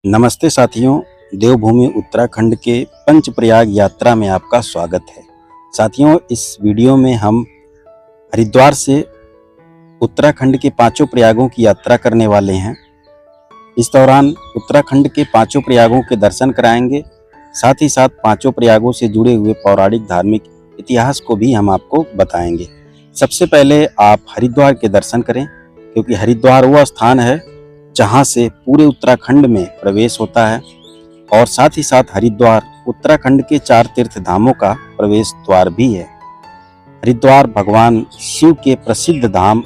नमस्ते साथियों, देवभूमि उत्तराखंड के पंचप्रयाग यात्रा में आपका स्वागत है। साथियों, इस वीडियो में हम हरिद्वार से उत्तराखंड के पांचों प्रयागों की यात्रा करने वाले हैं। इस दौरान उत्तराखंड के पांचों प्रयागों के दर्शन कराएंगे, साथ ही साथ पांचों प्रयागों से जुड़े हुए पौराणिक धार्मिक इतिहास को भी हम आपको बताएंगे। सबसे पहले आप हरिद्वार के दर्शन करें, क्योंकि हरिद्वार वह स्थान है जहां से पूरे उत्तराखंड में प्रवेश होता है और साथ ही साथ हरिद्वार उत्तराखंड के 4 तीर्थ धामों का प्रवेश द्वार भी है। हरिद्वार भगवान शिव के प्रसिद्ध धाम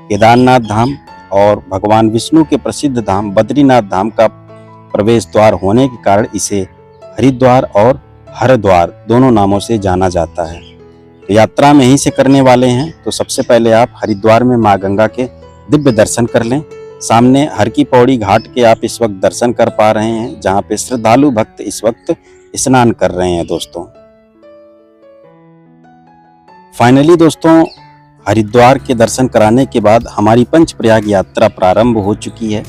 केदारनाथ धाम और भगवान विष्णु के प्रसिद्ध धाम बद्रीनाथ धाम का प्रवेश द्वार होने के कारण इसे हरिद्वार और हरद्वार दोनों नामों से जाना जाता है। तो यात्रा में यहीं से करने वाले हैं, तो सबसे पहले आप हरिद्वार में माँ गंगा के दिव्य दर्शन कर लें। सामने हर की पौड़ी घाट के आप इस वक्त दर्शन कर पा रहे हैं, जहां पे श्रद्धालु भक्त इस वक्त स्नान कर रहे हैं दोस्तों। फाइनली दोस्तों, हरिद्वार के दर्शन कराने के बाद हमारी पंचप्रयाग यात्रा प्रारंभ हो चुकी है।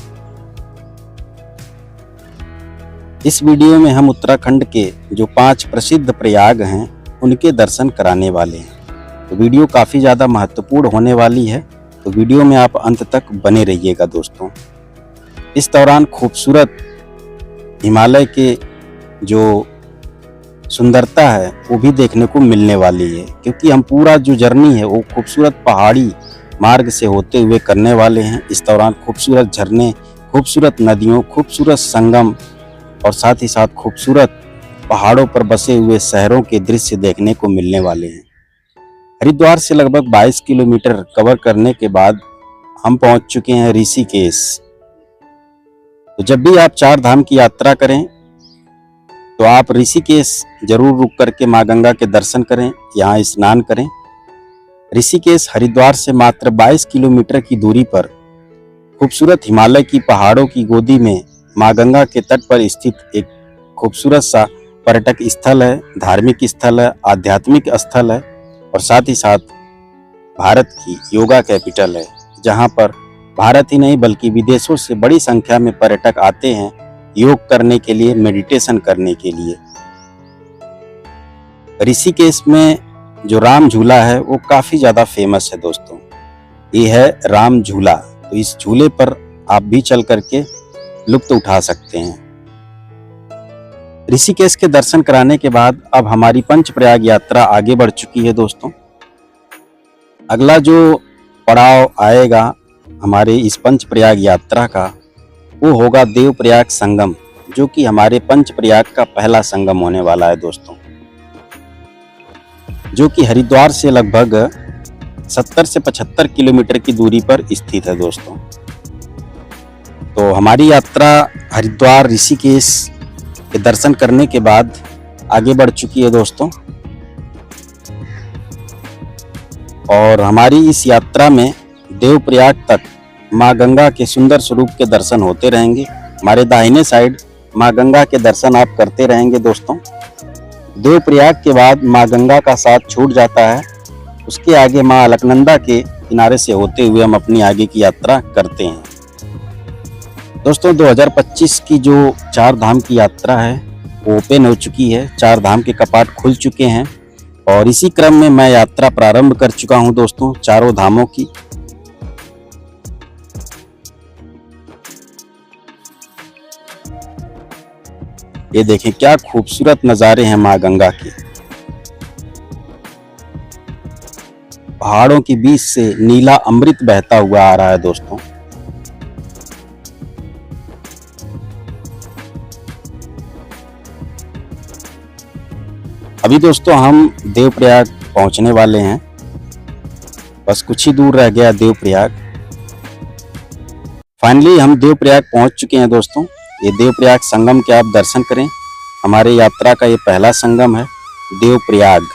इस वीडियो में हम उत्तराखंड के जो 5 प्रसिद्ध प्रयाग हैं उनके दर्शन कराने वाले हैं। तो वीडियो काफी ज्यादा महत्वपूर्ण होने वाली है, तो वीडियो में आप अंत तक बने रहिएगा दोस्तों। इस दौरान खूबसूरत हिमालय के जो सुंदरता है वो भी देखने को मिलने वाली है, क्योंकि हम पूरा जो जर्नी है वो खूबसूरत पहाड़ी मार्ग से होते हुए करने वाले हैं। इस दौरान खूबसूरत झरने, खूबसूरत नदियों, खूबसूरत संगम और साथ ही साथ खूबसूरत पहाड़ों पर बसे हुए शहरों के दृश्य देखने को मिलने वाले हैं। हरिद्वार से लगभग 22 किलोमीटर कवर करने के बाद हम पहुंच चुके हैं ऋषिकेश। तो जब भी आप 4 धाम की यात्रा करें तो आप ऋषिकेश जरूर रुक करके माँ गंगा के दर्शन करें, यहाँ स्नान करें। ऋषिकेश हरिद्वार से मात्र 22 किलोमीटर की दूरी पर खूबसूरत हिमालय की पहाड़ों की गोदी में माँ गंगा के तट पर स्थित एक खूबसूरत सा पर्यटक स्थल है, धार्मिक स्थल है, आध्यात्मिक स्थल है और साथ ही साथ भारत की योगा कैपिटल है, जहां पर भारत ही नहीं बल्कि विदेशों से बड़ी संख्या में पर्यटक आते हैं योग करने के लिए, मेडिटेशन करने के लिए। ऋषिकेश में जो राम झूला है वो काफी ज्यादा फेमस है दोस्तों। ये है राम झूला, तो इस झूले पर आप भी चल करके लुत्फ उठा सकते हैं। ऋषिकेश के दर्शन कराने के बाद अब हमारी पंचप्रयाग यात्रा आगे बढ़ चुकी है दोस्तों। अगला जो पड़ाव आएगा हमारे इस पंचप्रयाग यात्रा का वो होगा देवप्रयाग संगम, जो कि हमारे पंचप्रयाग का पहला संगम होने वाला है दोस्तों, जो कि हरिद्वार से लगभग 70 से 75 किलोमीटर की दूरी पर स्थित है दोस्तों। तो हमारी यात्रा हरिद्वार ऋषिकेश के दर्शन करने के बाद आगे बढ़ चुकी है दोस्तों, और हमारी इस यात्रा में देवप्रयाग तक माँ गंगा के सुंदर स्वरूप के दर्शन होते रहेंगे। हमारे दाहिने साइड माँ गंगा के दर्शन आप करते रहेंगे दोस्तों। देवप्रयाग के बाद माँ गंगा का साथ छूट जाता है, उसके आगे माँ अलकनंदा के किनारे से होते हुए हम अपनी आगे की यात्रा करते हैं दोस्तों। 2025 की जो 4 धाम की यात्रा है वो ओपन हो चुकी है, 4 धाम के कपाट खुल चुके हैं और इसी क्रम में मैं यात्रा प्रारंभ कर चुका हूं दोस्तों चारों धामों की। ये देखें क्या खूबसूरत नज़ारे हैं माँ गंगा के। पहाड़ों के बीच से नीला अमृत बहता हुआ आ रहा है दोस्तों। अभी दोस्तों हम देवप्रयाग पहुंचने वाले हैं, बस कुछ ही दूर रह गया देवप्रयाग। फाइनली हम देवप्रयाग पहुंच चुके हैं दोस्तों। ये देवप्रयाग संगम के आप दर्शन करें, हमारे यात्रा का ये पहला संगम है देवप्रयाग।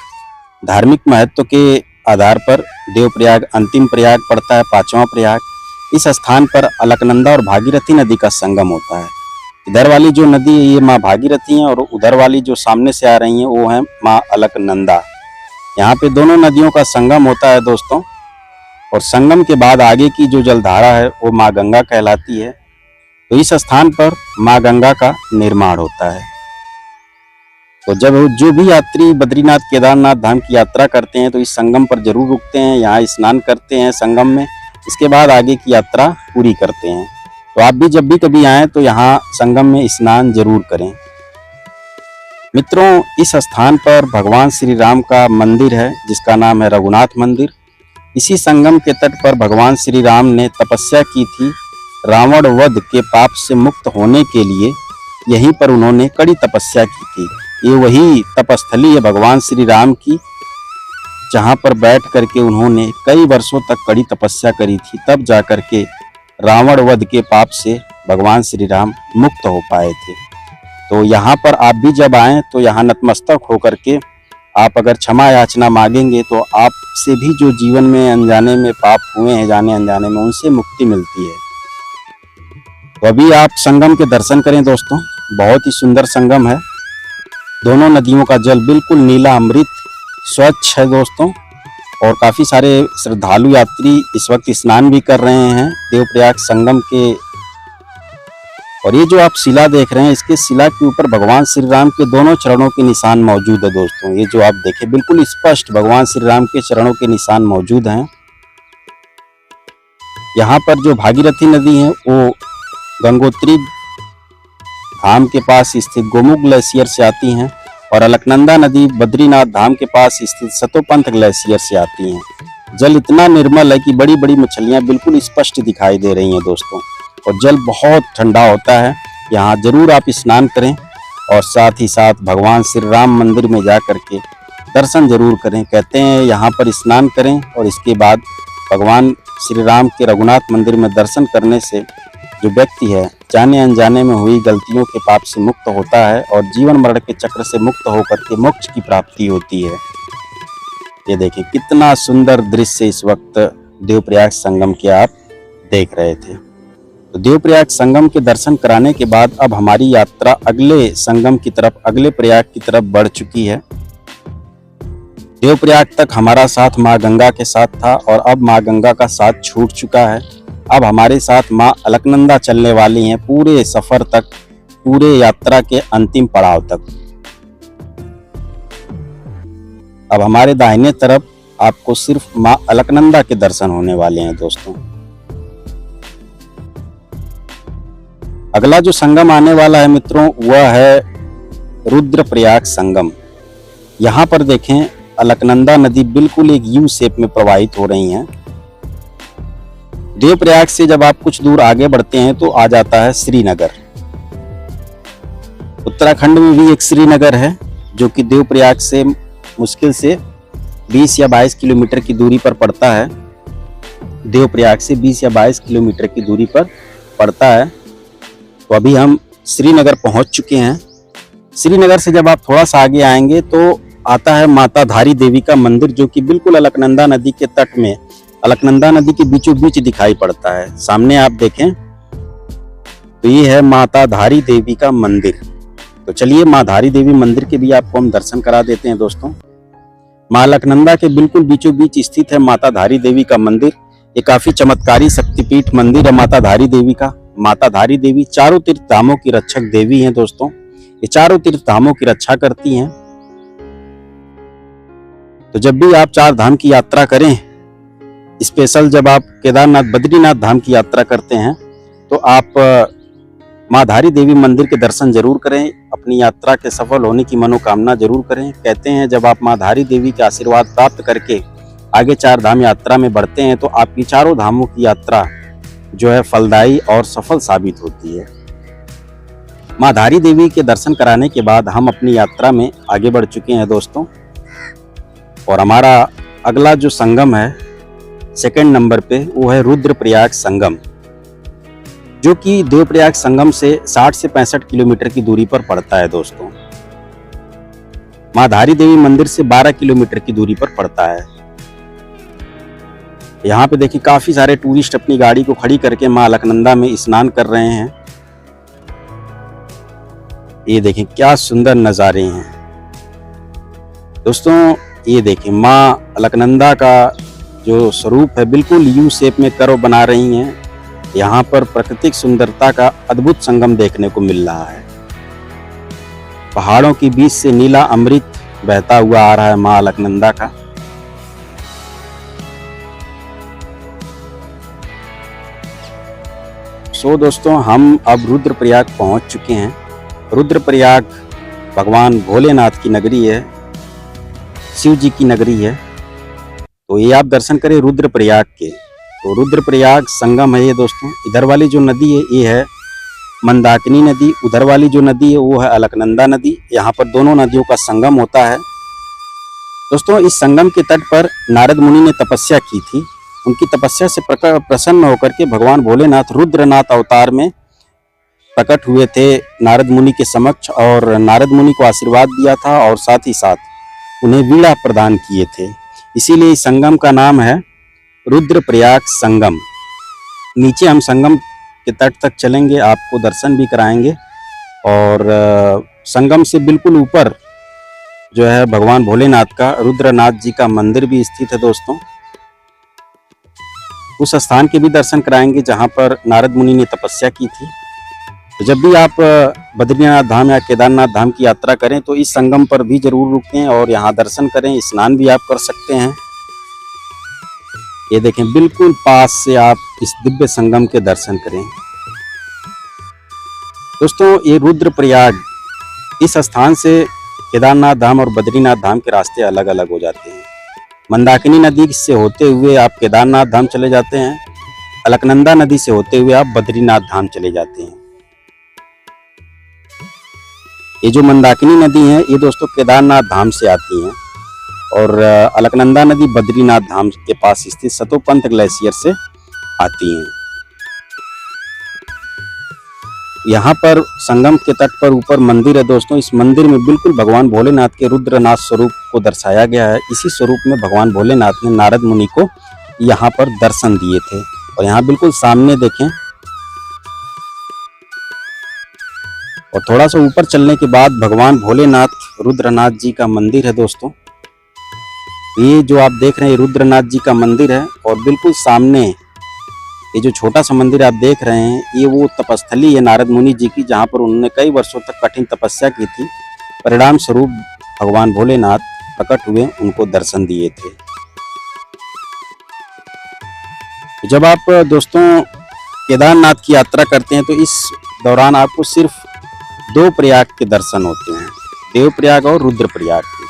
धार्मिक महत्व के आधार पर देवप्रयाग अंतिम प्रयाग पड़ता है, 5वां प्रयाग। इस स्थान पर अलकनंदा और भागीरथी नदी का संगम होता है। इधर वाली जो नदी है ये माँ भागीरथी है और उधर वाली जो सामने से आ रही है वो है माँ अलकनंदा। यहाँ पे दोनों नदियों का संगम होता है दोस्तों, और संगम के बाद आगे की जो जलधारा है वो माँ गंगा कहलाती है। तो इस स्थान पर माँ गंगा का निर्माण होता है। तो जब जो भी यात्री बद्रीनाथ केदारनाथ धाम की यात्रा करते हैं तो इस संगम पर जरूर रुकते हैं, यहाँ स्नान करते हैं संगम में, इसके बाद आगे की यात्रा पूरी करते हैं। तो आप भी जब भी कभी आएँ तो यहाँ संगम में स्नान जरूर करें। मित्रों, इस स्थान पर भगवान श्री राम का मंदिर है जिसका नाम है रघुनाथ मंदिर। इसी संगम के तट पर भगवान श्री राम ने तपस्या की थी। रावण वध के पाप से मुक्त होने के लिए यहीं पर उन्होंने कड़ी तपस्या की थी। ये वही तपस्थली है भगवान श्री राम की, जहाँ पर बैठ करके उन्होंने कई वर्षों तक कड़ी तपस्या करी थी, तब जाकर के रावण वध के पाप से भगवान श्री राम मुक्त हो पाए थे। तो यहाँ पर आप भी जब आएं तो यहाँ नतमस्तक होकर के आप अगर क्षमा याचना मांगेंगे तो आपसे भी जो जीवन में अनजाने में पाप हुए हैं, जाने अनजाने में, उनसे मुक्ति मिलती है। तो अभी आप संगम के दर्शन करें दोस्तों, बहुत ही सुंदर संगम है। दोनों नदियों का जल बिल्कुल नीला अमृत स्वच्छ है दोस्तों, और काफ़ी सारे श्रद्धालु यात्री इस वक्त स्नान भी कर रहे हैं देवप्रयाग संगम के। और ये जो आप शिला देख रहे हैं, इसके शिला के ऊपर भगवान श्री राम के दोनों चरणों के निशान मौजूद है दोस्तों। ये जो आप देखें बिल्कुल स्पष्ट भगवान श्री राम के चरणों के निशान मौजूद हैं। यहाँ पर जो भागीरथी नदी है वो गंगोत्री धाम के पास स्थित गोमुख ग्लेशियर से आती हैं, और अलकनंदा नदी बद्रीनाथ धाम के पास स्थित सतोपंथ ग्लेशियर से आती हैं। जल इतना निर्मल है कि बड़ी बड़ी मछलियां बिल्कुल स्पष्ट दिखाई दे रही हैं दोस्तों, और जल बहुत ठंडा होता है। यहाँ जरूर आप स्नान करें और साथ ही साथ भगवान श्री राम मंदिर में जा करके दर्शन जरूर करें। कहते हैं यहाँ पर स्नान करें और इसके बाद भगवान श्री राम के रघुनाथ मंदिर में दर्शन करने से जो व्यक्ति है जाने अनजाने में हुई गलतियों के पाप से मुक्त होता है और जीवन मरण के चक्र से मुक्त होकर के मोक्ष की प्राप्ति होती है। ये देखिए कितना सुंदर दृश्य इस वक्त देवप्रयाग संगम के आप देख रहे थे। तो देवप्रयाग संगम के दर्शन कराने के बाद अब हमारी यात्रा अगले संगम की तरफ, अगले प्रयाग की तरफ बढ़ चुकी है। देवप्रयाग तक हमारा साथ माँ गंगा के साथ था और अब माँ गंगा का साथ छूट चुका है। अब हमारे साथ माँ अलकनंदा चलने वाली हैं पूरे सफर तक, पूरे यात्रा के अंतिम पड़ाव तक। अब हमारे दाहिने तरफ आपको सिर्फ माँ अलकनंदा के दर्शन होने वाले हैं दोस्तों। अगला जो संगम आने वाला है मित्रों वह है रुद्रप्रयाग संगम। यहाँ पर देखें अलकनंदा नदी बिल्कुल एक यू शेप में प्रवाहित हो रही हैं। देवप्रयाग से जब आप कुछ दूर आगे बढ़ते हैं तो आ जाता है श्रीनगर। उत्तराखंड में भी एक श्रीनगर है जो कि देवप्रयाग से मुश्किल से 20 या 22 किलोमीटर की दूरी पर पड़ता है। देवप्रयाग से 20 या 22 किलोमीटर की दूरी पर पड़ता है। तो अभी हम श्रीनगर पहुंच चुके हैं। श्रीनगर से जब आप थोड़ा सा आगे आएंगे तो आता है माता धारी देवी का मंदिर, जो कि बिल्कुल अलकनंदा नदी के तट में, अलकनंदा नदी के बीचों बीच दिखाई पड़ता है। सामने आप देखें तो ये है माता धारी देवी का मंदिर। तो चलिए माँ धारी देवी मंदिर के भी आपको हम दर्शन करा देते हैं दोस्तों। माँ अलकनंदा के बिल्कुल बीचों बीच स्थित है माता धारी देवी का मंदिर। ये काफी चमत्कारी शक्तिपीठ मंदिर है माता धारी देवी का। माता धारी देवी चारों तीर्थ धामों की रक्षक देवी हैं दोस्तों। ये चारों तीर्थ धामों की रक्षा करती हैं। तो जब भी आप चार धाम की यात्रा करें, स्पेशल जब आप केदारनाथ बद्रीनाथ धाम की यात्रा करते हैं तो आप माँ धारी देवी मंदिर के दर्शन जरूर करें। अपनी यात्रा के सफल होने की मनोकामना जरूर करें। कहते हैं जब आप माँ धारी देवी के आशीर्वाद प्राप्त करके आगे चार धाम यात्रा में बढ़ते हैं तो आपकी चारों धामों की यात्रा जो है फलदायी और सफल साबित होती है। माँ धारी देवी के दर्शन कराने के बाद हम अपनी यात्रा में आगे बढ़ चुके हैं दोस्तों, और हमारा अगला जो संगम है सेकंड नंबर पे वो है रुद्रप्रयाग संगम, जो कि देवप्रयाग संगम से 60 से 65 किलोमीटर की दूरी पर पड़ता है दोस्तों। माँ धारी देवी मंदिर से 12 किलोमीटर की दूरी पर पड़ता है। यहाँ पे देखिए काफी सारे टूरिस्ट अपनी गाड़ी को खड़ी करके माँ अलकनंदा में स्नान कर रहे हैं। ये देखें क्या सुंदर नज़ारे हैं दोस्तों। ये देखें माँ अलकनंदा का जो स्वरूप है बिल्कुल यू शेप में कर्व बना रही हैं। यहाँ पर प्राकृतिक सुंदरता का अद्भुत संगम देखने को मिल रहा है। पहाड़ों के बीच से नीला अमृत बहता हुआ आ रहा है मां अलकनंदा का। सो दोस्तों, हम अब रुद्रप्रयाग पहुंच चुके हैं। रुद्रप्रयाग भगवान भोलेनाथ की नगरी है, शिव जी की नगरी है। तो ये आप दर्शन करें रुद्रप्रयाग के। तो रुद्रप्रयाग संगम है ये दोस्तों। इधर वाली जो नदी है ये है मंदाकिनी नदी, उधर वाली जो नदी है वो है अलकनंदा नदी। यहाँ पर दोनों नदियों का संगम होता है दोस्तों। इस संगम के तट पर नारद मुनि ने तपस्या की थी। उनकी तपस्या से प्रसन्न होकर के भगवान भोलेनाथ रुद्रनाथ अवतार में प्रकट हुए थे नारद मुनि के समक्ष, और नारद मुनि को आशीर्वाद दिया था और साथ ही साथ उन्हें वीणा प्रदान किए थे। इसीलिए इस संगम का नाम है रुद्रप्रयाग संगम। नीचे हम संगम के तट तक चलेंगे, आपको दर्शन भी कराएंगे। और संगम से बिल्कुल ऊपर जो है भगवान भोलेनाथ का रुद्रनाथ जी का मंदिर भी स्थित है दोस्तों। उस स्थान के भी दर्शन कराएंगे जहां पर नारद मुनि ने तपस्या की थी। तो जब भी आप बद्रीनाथ धाम या केदारनाथ धाम की यात्रा करें तो इस संगम पर भी जरूर रुकें और यहाँ दर्शन करें, स्नान भी आप कर सकते हैं। ये देखें, बिल्कुल पास से आप इस दिव्य संगम के दर्शन करें दोस्तों। ये रुद्रप्रयाग, इस स्थान से केदारनाथ धाम और बद्रीनाथ धाम के रास्ते अलग अलग हो जाते हैं। मंदाकिनी नदी से होते हुए आप केदारनाथ धाम चले जाते हैं, अलकनंदा नदी से होते हुए आप बद्रीनाथ धाम चले जाते हैं। ये जो मंदाकिनी नदी है ये दोस्तों केदारनाथ धाम से आती हैं, और अलकनंदा नदी बद्रीनाथ धाम के पास स्थित सतोपंथ ग्लेशियर से आती हैं। यहाँ पर संगम के तट पर ऊपर मंदिर है दोस्तों। इस मंदिर में बिल्कुल भगवान भोलेनाथ के रुद्रनाथ स्वरूप को दर्शाया गया है। इसी स्वरूप में भगवान भोलेनाथ ने नारद मुनि को यहाँ पर दर्शन दिए थे। और यहाँ बिल्कुल सामने देखें, और थोड़ा सा ऊपर चलने के बाद भगवान भोलेनाथ रुद्रनाथ जी का मंदिर है दोस्तों। ये जो आप देख रहे हैं रुद्रनाथ जी का मंदिर है, और बिल्कुल सामने ये जो छोटा सा मंदिर आप देख रहे हैं ये वो तपस्थली है नारद मुनि जी की, जहाँ पर उन्होंने कई वर्षों तक कठिन तपस्या की थी। परिणाम स्वरूप भगवान भोलेनाथ प्रकट हुए, उनको दर्शन दिए थे। जब आप दोस्तों केदारनाथ की यात्रा करते हैं तो इस दौरान आपको सिर्फ 2 प्रयाग के दर्शन होते हैं, देवप्रयाग और रुद्रप्रयाग के।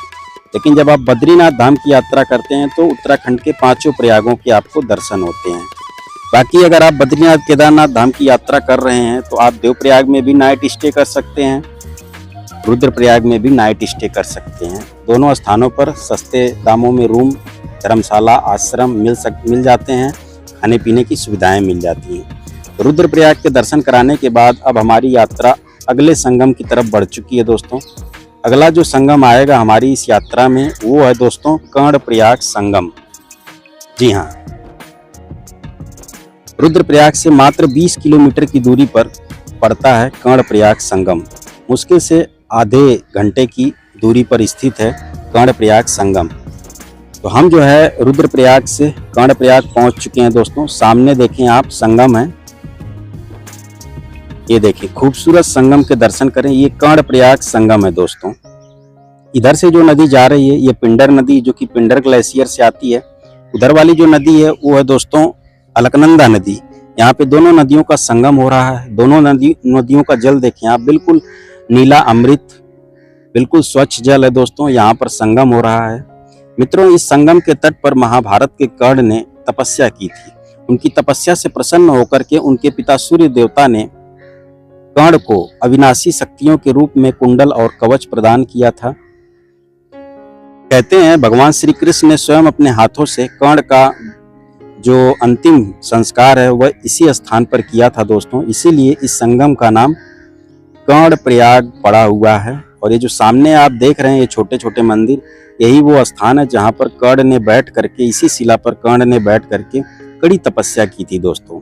लेकिन जब आप बद्रीनाथ धाम की यात्रा करते हैं तो उत्तराखंड के 5 प्रयागों के आपको दर्शन होते हैं। बाकी अगर आप बद्रीनाथ केदारनाथ धाम की यात्रा कर रहे हैं तो आप देवप्रयाग में भी नाइट स्टे कर सकते हैं, रुद्रप्रयाग में भी नाइट स्टे कर सकते हैं। दोनों स्थानों पर सस्ते दामों में रूम, धर्मशाला, आश्रम मिल जाते हैं, खाने पीने की सुविधाएं मिल जाती हैं। रुद्रप्रयाग के दर्शन कराने के बाद अब हमारी यात्रा अगले संगम की तरफ बढ़ चुकी है दोस्तों। अगला जो संगम आएगा हमारी इस यात्रा में वो है दोस्तों कर्णप्रयाग संगम। जी हाँ, रुद्रप्रयाग से मात्र 20 किलोमीटर की दूरी पर पड़ता है कर्णप्रयाग संगम। मुश्किल से आधे घंटे की दूरी पर स्थित है कर्णप्रयाग संगम। तो हम जो है रुद्रप्रयाग से कर्णप्रयाग पहुंच चुके हैं दोस्तों। सामने देखें आप संगम है, ये देखिए खूबसूरत संगम के दर्शन करें। ये कर्णप्रयाग संगम है दोस्तों। इधर से जो नदी जा रही है ये पिंडर नदी, जो कि पिंडर ग्लेशियर से आती है। उधर वाली जो नदी है वो है दोस्तों अलकनंदा नदी। यहाँ पे दोनों नदियों का संगम हो रहा है। दोनों नदियों का जल देखें आप, बिल्कुल नीला अमृत, बिल्कुल स्वच्छ जल है दोस्तों। यहाँ पर संगम हो रहा है। मित्रों, इस संगम के तट पर महाभारत के कर्ण ने तपस्या की थी। उनकी तपस्या से प्रसन्न होकर के उनके पिता सूर्य देवता ने कर्ण को अविनाशी शक्तियों के रूप में कुंडल और कवच प्रदान किया था। कहते हैं भगवान श्री कृष्ण ने स्वयं अपने हाथों से कर्ण का जो अंतिम संस्कार है वह इसी स्थान पर किया था दोस्तों। इसीलिए इस संगम का नाम कर्णप्रयाग पड़ा हुआ है। और ये जो सामने आप देख रहे हैं ये छोटे छोटे मंदिर, यही वो स्थान है जहाँ पर कर्ण ने बैठ करके, इसी शिला पर कर्ण ने बैठ करके कड़ी तपस्या की थी दोस्तों।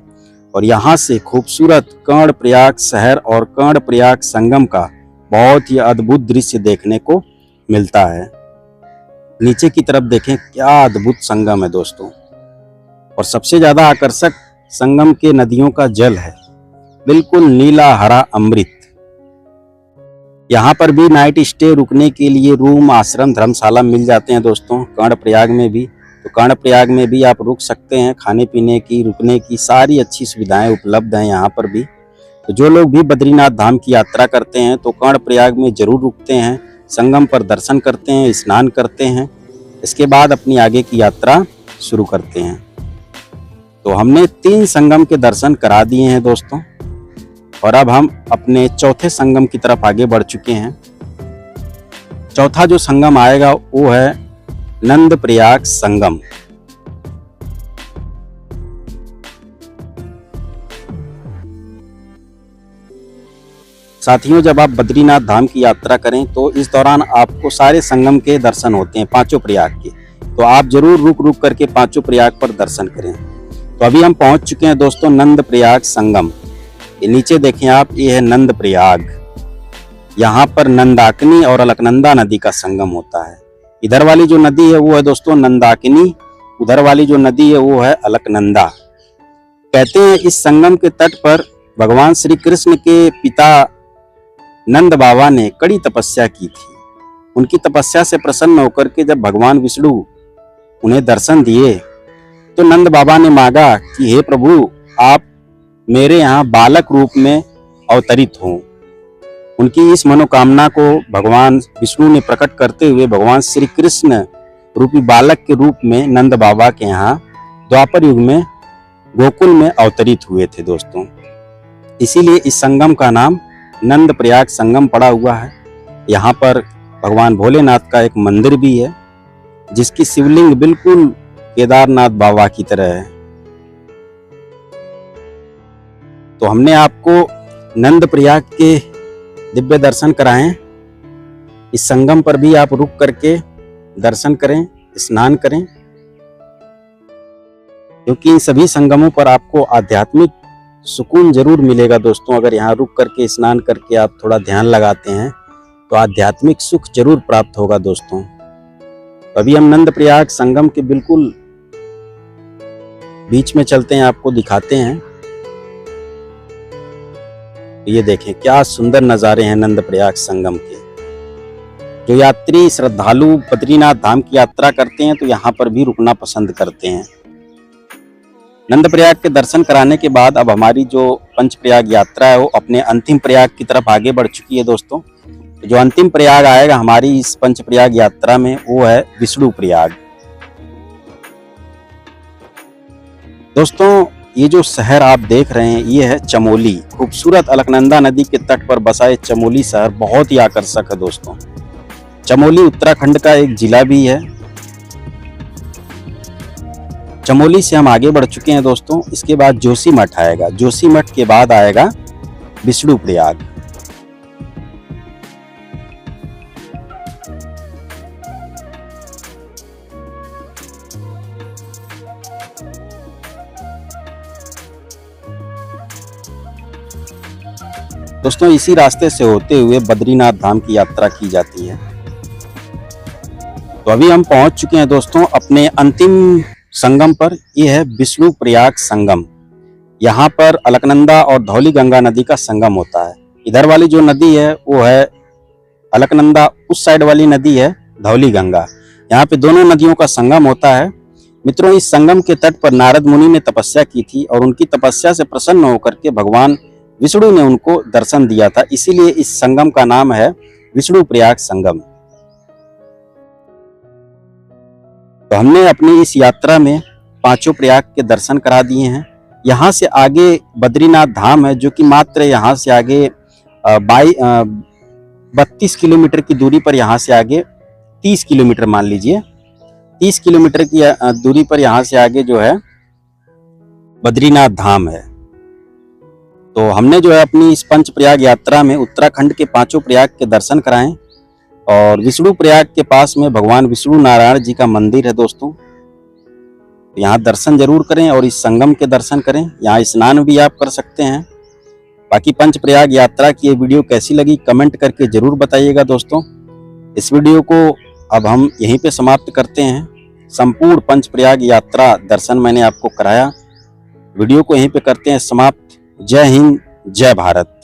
और यहाँ से खूबसूरत कर्णप्रयाग शहर और कर्णप्रयाग संगम का बहुत ही अद्भुत दृश्य देखने को मिलता है। नीचे की तरफ देखें, क्या अद्भुत संगम है दोस्तों। और सबसे ज्यादा आकर्षक संगम के नदियों का जल है, बिल्कुल नीला हरा अमृत। यहाँ पर भी नाइट स्टे रुकने के लिए रूम, आश्रम, धर्मशाला मिल जाते हैं दोस्तों। कर्णप्रयाग में भी, तो कर्णप्रयाग में भी आप रुक सकते हैं। खाने पीने की, रुकने की सारी अच्छी सुविधाएं उपलब्ध हैं यहाँ पर भी। तो जो लोग भी बद्रीनाथ धाम की यात्रा करते हैं तो कर्णप्रयाग में जरूर रुकते हैं, संगम पर दर्शन करते हैं, स्नान करते हैं, इसके बाद अपनी आगे की यात्रा शुरू करते हैं। तो हमने 3 संगम के दर्शन करा दिए हैं दोस्तों, और अब हम अपने चौथे संगम की तरफ आगे बढ़ चुके हैं। चौथा जो संगम आएगा वो है नंदप्रयाग संगम। साथियों, जब आप बद्रीनाथ धाम की यात्रा करें तो इस दौरान आपको सारे संगम के दर्शन होते हैं, पांचों प्रयाग के। तो आप जरूर रुक रुक करके पांचों प्रयाग पर दर्शन करें। तो अभी हम पहुंच चुके हैं दोस्तों नंदप्रयाग संगम। ये नीचे देखें आप, ये है नंदप्रयाग। यहाँ पर नंदाकिनी और अलकनंदा नदी का संगम होता है। इधर वाली जो नदी है वो है दोस्तों नंदाकिनी, उधर वाली जो नदी है वो है अलकनंदा। कहते हैं इस संगम के तट पर भगवान श्री कृष्ण के पिता नंद बाबा ने कड़ी तपस्या की थी। उनकी तपस्या से प्रसन्न होकर के जब भगवान विष्णु उन्हें दर्शन दिए तो नंद बाबा ने मांगा कि हे प्रभु, आप मेरे यहाँ बालक रूप में अवतरित हों। उनकी इस मनोकामना को भगवान विष्णु ने प्रकट करते हुए भगवान श्री कृष्ण रूपी बालक के रूप में नंद बाबा के यहाँ द्वापर युग में गोकुल में अवतरित हुए थे दोस्तों। इसीलिए इस संगम का नाम नंदप्रयाग संगम पड़ा हुआ है। यहाँ पर भगवान भोलेनाथ का एक मंदिर भी है, जिसकी शिवलिंग बिल्कुल केदारनाथ बाबा की तरह है। तो हमने आपको नंदप्रयाग के दिव्य दर्शन कराएं। इस संगम पर भी आप रुक करके दर्शन करें, स्नान करें, क्योंकि इन सभी संगमों पर आपको आध्यात्मिक सुकून जरूर मिलेगा दोस्तों। अगर यहाँ रुक करके स्नान करके आप थोड़ा ध्यान लगाते हैं तो आध्यात्मिक सुख जरूर प्राप्त होगा दोस्तों। अभी हम नंदप्रयाग संगम के बिल्कुल बीच में चलते हैं, आपको दिखाते हैं। ये देखें क्या सुंदर नज़ारे हैं नंदप्रयाग संगम के। जो यात्री श्रद्धालु बद्रीनाथ धाम की यात्रा करते हैं तो यहाँ पर भी रुकना पसंद करते हैं। नंदप्रयाग के दर्शन कराने के बाद अब हमारी जो पंचप्रयाग यात्रा है वो अपने अंतिम प्रयाग की तरफ आगे बढ़ चुकी है दोस्तों। जो अंतिम प्रयाग आएगा हमारी इस पंचप्रयाग यात्रा में वो है विष्णु प्रयाग। दोस्तों, ये जो शहर आप देख रहे हैं ये है चमोली। खूबसूरत अलकनंदा नदी के तट पर बसा ये चमोली शहर बहुत ही आकर्षक है दोस्तों। चमोली उत्तराखंड का एक जिला भी है। चमोली से हम आगे बढ़ चुके हैं दोस्तों। इसके बाद जोशीमठ आएगा, जोशीमठ के बाद आएगा विष्णु प्रयाग। दोस्तों, इसी रास्ते से होते हुए बद्रीनाथ धाम की यात्रा की जाती है। तो अभी हम पहुंच चुके हैं दोस्तों अपने अंतिम संगम पर। यह है विष्णु प्रयाग संगम। यहाँ पर अलकनंदा और धौली गंगा नदी का संगम होता है। इधर वाली जो नदी है वो है अलकनंदा, उस साइड वाली नदी है धौली गंगा। यहाँ पे दोनों नदियों का संगम होता है। मित्रों, इस संगम के तट पर नारद मुनि ने तपस्या की थी और उनकी तपस्या से प्रसन्न होकर के भगवान विष्णु ने उनको दर्शन दिया था। इसीलिए इस संगम का नाम है विष्णु प्रयाग संगम। तो हमने अपनी इस यात्रा में पांचों प्रयाग के दर्शन करा दिए हैं। यहाँ से आगे बद्रीनाथ धाम है, जो कि मात्र यहाँ से आगे 32 किलोमीटर की दूरी पर, यहाँ से आगे 30 किलोमीटर मान लीजिए, 30 किलोमीटर की दूरी पर यहाँ से आगे जो है बद्रीनाथ धाम है। तो हमने जो है अपनी इस पंच प्रयाग यात्रा में उत्तराखंड के पांचों प्रयाग के दर्शन कराएं। और विष्णु प्रयाग के पास में भगवान विष्णु नारायण जी का मंदिर है दोस्तों। यहाँ दर्शन जरूर करें और इस संगम के दर्शन करें। यहाँ स्नान भी आप कर सकते हैं। बाकी पंच प्रयाग यात्रा की ये वीडियो कैसी लगी कमेंट करके जरूर बताइएगा दोस्तों। इस वीडियो को अब हम यहीं पे समाप्त करते हैं। संपूर्ण पंच प्रयाग यात्रा दर्शन मैंने आपको कराया। वीडियो को यहीं पे करते हैं समाप्त। जय हिंद, जय भारत।